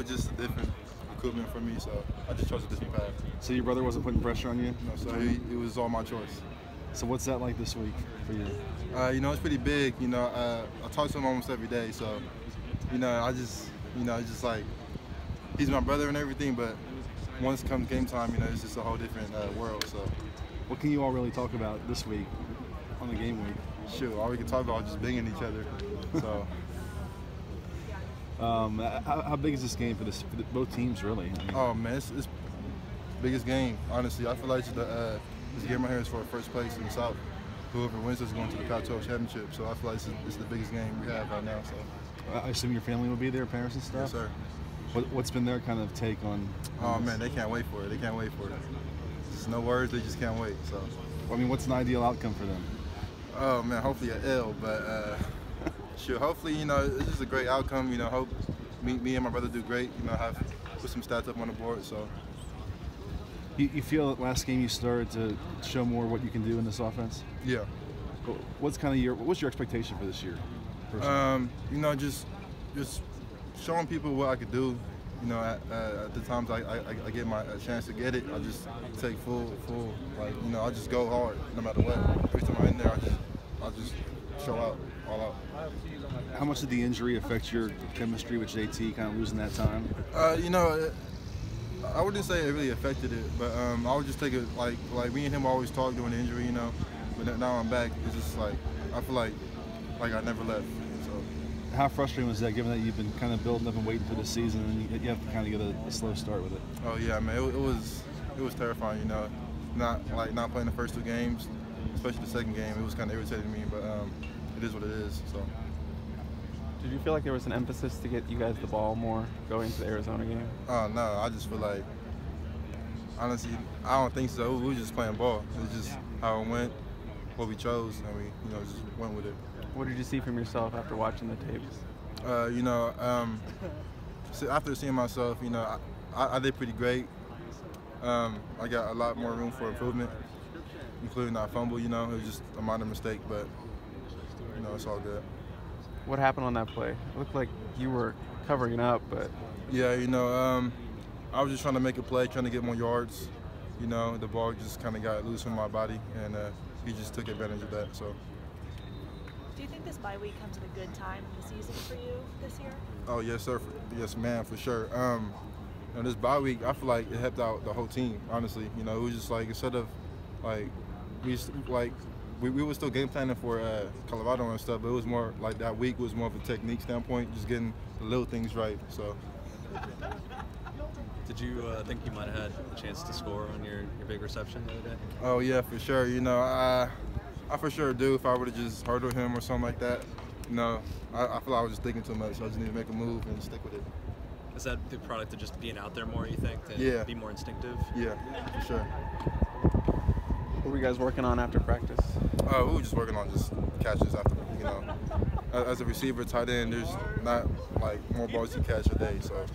was just a different equipment for me, so I just chose a different path. So your brother wasn't putting pressure on you? No, so it was all my choice. So what's that like this week for you? You know, it's pretty big. You know, I talk to him almost every day, so you know, it's just like he's my brother and everything. But once it comes game time, you know, it's just a whole different world. So, what can you all really talk about this week on the game week? Sure, all we can talk about is just banging each other. So. How big is this game for both teams, really? I mean, oh man, it's biggest game. Honestly, I feel like this game right here is for first place in the South. Whoever wins is going to the Pac-12 championship. So I feel like it's the biggest game we have right now. So I assume your family will be there, parents and stuff. Yes, sir. What's been their kind of take on? Oh man, they can't wait for it. They can't wait for it. There's no words. They just can't wait. So. I mean, what's an ideal outcome for them? Oh man, hopefully an L, but. Sure. Hopefully, you know, this is a great outcome. You know, hope me and my brother do great. You know, put some stats up on the board. So. You feel that last game you started to show more what you can do in this offense? Yeah. What's your expectation for this year? You know, just showing people what I could do. You know, at the times I get a chance to get it, I just take full, like, you know, I just go hard no matter what. Every time I'm in there, I just show out, all out. How much did the injury affect your chemistry with JT, kind of losing that time? You know, I wouldn't say it really affected it, but I would just take it like me and him always talk during the injury, you know. But now I'm back. It's just like I feel like I never left. So. How frustrating was that, given that you've been kind of building up and waiting for the season, and you have to kind of get a slow start with it? Oh yeah, man, it was terrifying, you know. Not playing the first two games, especially the second game. It was kind of irritating me, but it is what it is. So. Did you feel like there was an emphasis to get you guys the ball more going into the Arizona game? Oh no, I just feel like, honestly, I don't think so. We were just playing ball. It's just how it went, what we chose, and we, you know, just went with it. What did you see from yourself after watching the tapes? You know, after seeing myself, you know, I did pretty great. I got a lot more room for improvement, including that fumble. You know, it was just a minor mistake, but you know, it's all good. What happened on that play? It looked like you were covering it up, but... Yeah, you know, I was just trying to make a play, trying to get more yards. You know, the ball just kind of got loose from my body, and he just took advantage of that. So. Do you think this bye week comes at a good time in the season for you this year? Oh, yes, sir. Yes, ma'am, for sure. You know, this bye week, I feel like it helped out the whole team, honestly. You know, it was just like, instead of, like, we were still game planning for Colorado and stuff, but it was more like that week was more of a technique standpoint, just getting the little things right. So. Did you think you might have had a chance to score on your big reception the other day? Oh yeah, for sure. You know, I for sure do. If I would have just hurdled him or something like that, you know, I feel like I was just thinking too much. So I just need to make a move and stick with it. Is that the product of just being out there more, you think, to be more instinctive? Yeah, for sure. What were you guys working on after practice? We were just working on just catches after, you know. As a receiver, tight end, there's not like more balls you catch a day, so